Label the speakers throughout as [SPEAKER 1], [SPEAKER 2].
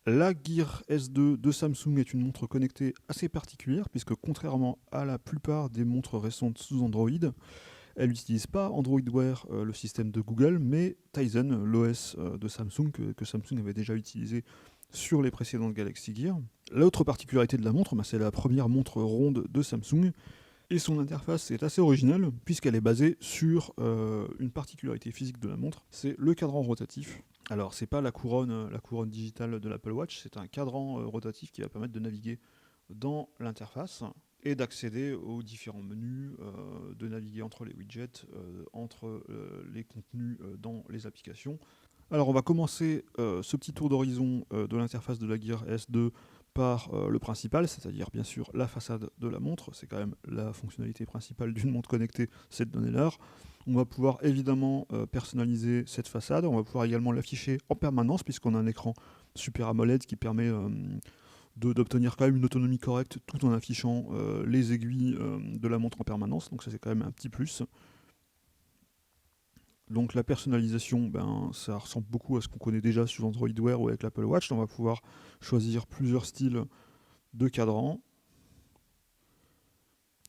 [SPEAKER 1] La Gear S2 de Samsung est une montre connectée assez particulière puisque contrairement à la plupart des montres récentes sous Android, elle n'utilise pas Android Wear, le système de Google, mais Tizen, l'OS de Samsung que Samsung avait déjà utilisé sur les précédentes Galaxy Gear. L'autre particularité de la montre, c'est la première montre ronde de Samsung et son interface est assez originale puisqu'elle est basée sur une particularité physique de la montre, c'est le cadran rotatif. Alors, c'est pas la couronne digitale de l'Apple Watch, c'est un cadran rotatif qui va permettre de naviguer dans l'interface et d'accéder aux différents menus, de naviguer entre les widgets, entre les contenus dans les applications. Alors, on va commencer ce petit tour d'horizon de l'interface de la Gear S2 par le principal, c'est-à-dire bien sûr la façade de la montre. C'est quand même la fonctionnalité principale d'une montre connectée, c'est de donner l'heure. On va pouvoir évidemment personnaliser cette façade, on va pouvoir également l'afficher en permanence puisqu'on a un écran Super AMOLED qui permet d'obtenir quand même une autonomie correcte tout en affichant les aiguilles de la montre en permanence, donc ça c'est quand même un petit plus. Donc la personnalisation, ça ressemble beaucoup à ce qu'on connaît déjà sur Android Wear ou avec l'Apple Watch. On va pouvoir choisir plusieurs styles de cadran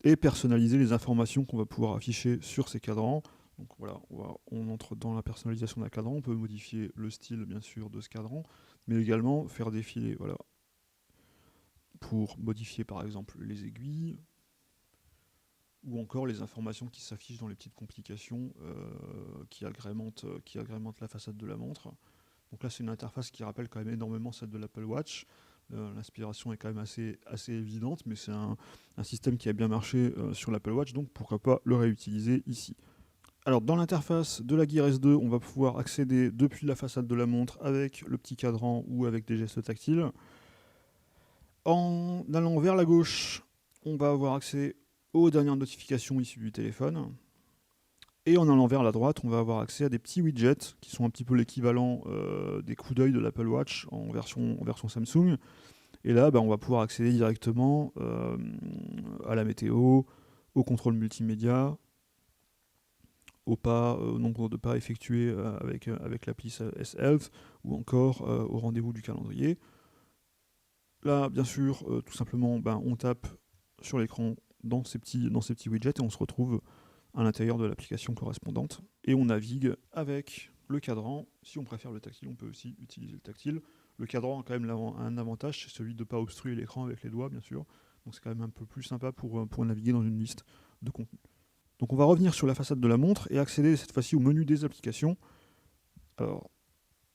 [SPEAKER 1] et personnaliser les informations qu'on va pouvoir afficher sur ces cadrans. Donc voilà, on entre dans la personnalisation d'un cadran, on peut modifier le style bien sûr de ce cadran, mais également faire défiler, voilà, pour modifier par exemple les aiguilles, ou encore les informations qui s'affichent dans les petites complications qui agrémentent la façade de la montre. Donc là c'est une interface qui rappelle quand même énormément celle de l'Apple Watch. L'inspiration est quand même assez évidente, mais c'est un système qui a bien marché sur l'Apple Watch, donc pourquoi pas le réutiliser ici. Alors dans l'interface de la Gear S2, on va pouvoir accéder depuis la façade de la montre avec le petit cadran ou avec des gestes tactiles. En allant vers la gauche, on va avoir accès aux dernières notifications issues du téléphone. Et en allant vers la droite, on va avoir accès à des petits widgets qui sont un petit peu l'équivalent des coups d'œil de l'Apple Watch en version Samsung. Et là, on va pouvoir accéder directement à la météo, au contrôle multimédia, au nombre de pas effectués avec l'appli S-Health, ou encore au rendez-vous du calendrier. Là, bien sûr, tout simplement, on tape sur l'écran dans ces petits widgets et on se retrouve à l'intérieur de l'application correspondante. Et on navigue avec le cadran. Si on préfère le tactile, on peut aussi utiliser le tactile. Le cadran a quand même un avantage, c'est celui de ne pas obstruer l'écran avec les doigts, bien sûr. Donc c'est quand même un peu plus sympa pour naviguer dans une liste de contenus. Donc on va revenir sur la façade de la montre et accéder cette fois-ci au menu des applications. Alors,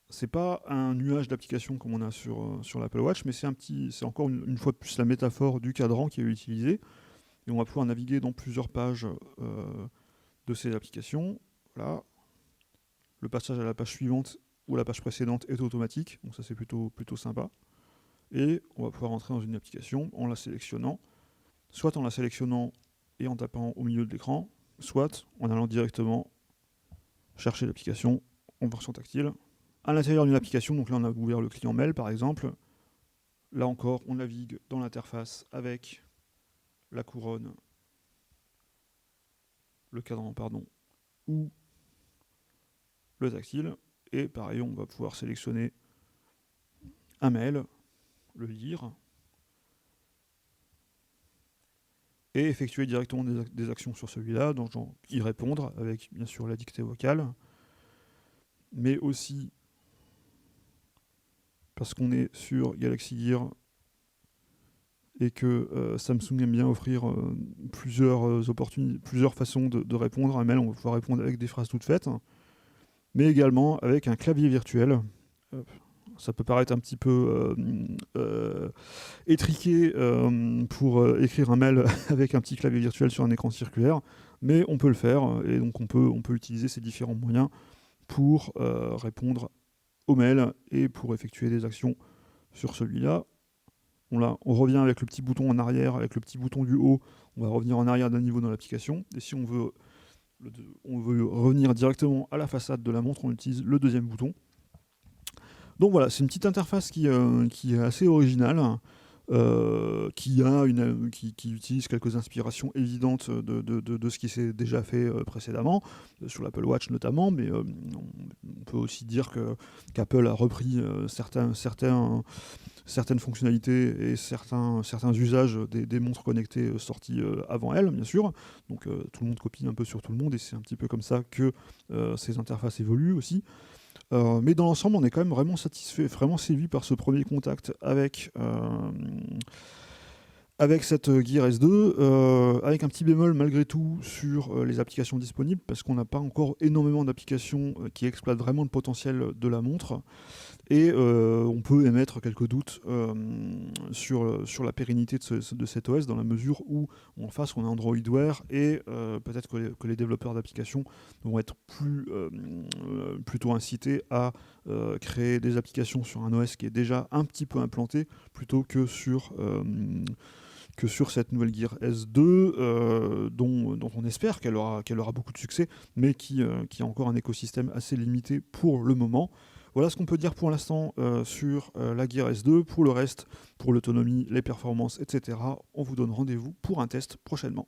[SPEAKER 1] c'est pas un nuage d'applications comme on a sur l'Apple Watch, mais c'est encore une fois de plus la métaphore du cadran qui est utilisée. Et on va pouvoir naviguer dans plusieurs pages de ces applications. Voilà. Le passage à la page suivante ou à la page précédente est automatique, donc ça c'est plutôt sympa. Et on va pouvoir entrer dans une application en la sélectionnant, soit en la sélectionnant et en tapant au milieu de l'écran, soit en allant directement chercher l'application en version tactile. À l'intérieur d'une application, donc là on a ouvert le client mail par exemple. Là encore, on navigue dans l'interface avec la couronne, le cadran, pardon, ou le tactile. Et pareil, on va pouvoir sélectionner un mail, le lire, et effectuer directement des actions sur celui-là, donc genre y répondre avec bien sûr la dictée vocale, mais aussi parce qu'on est sur Galaxy Gear et que Samsung aime bien offrir plusieurs façons de répondre à un mail. On va pouvoir répondre avec des phrases toutes faites, mais également avec un clavier virtuel. Ça peut paraître un petit peu étriqué pour écrire un mail avec un petit clavier virtuel sur un écran circulaire, mais on peut le faire, et donc on peut utiliser ces différents moyens pour répondre aux mails et pour effectuer des actions sur celui-là. On revient avec le petit bouton en arrière, avec le petit bouton du haut, on va revenir en arrière d'un niveau dans l'application, et si on veut revenir directement à la façade de la montre, on utilise le deuxième bouton. Donc voilà, c'est une petite interface qui est assez originale. qui utilise quelques inspirations évidentes de ce qui s'est déjà fait précédemment, sur l'Apple Watch notamment, mais on peut aussi dire qu'Apple a repris certaines fonctionnalités et certains usages des montres connectées sorties avant elle, bien sûr. Donc tout le monde copie un peu sur tout le monde, et c'est un petit peu comme ça que ces interfaces évoluent aussi. Mais dans l'ensemble, on est quand même vraiment satisfait, vraiment séduit par ce premier contact avec cette Gear S2, avec un petit bémol malgré tout sur les applications disponibles, parce qu'on n'a pas encore énormément d'applications qui exploitent vraiment le potentiel de la montre. Et on peut émettre quelques doutes sur la pérennité de cet OS, dans la mesure où en face on a Android Wear, et peut-être que les développeurs d'applications vont être plutôt incités à créer des applications sur un OS qui est déjà un petit peu implanté, plutôt que sur cette nouvelle Gear S2, dont on espère qu'elle aura beaucoup de succès, mais qui a encore un écosystème assez limité pour le moment. Voilà ce qu'on peut dire pour l'instant sur la Gear S2. Pour le reste, pour l'autonomie, les performances, etc., on vous donne rendez-vous pour un test prochainement.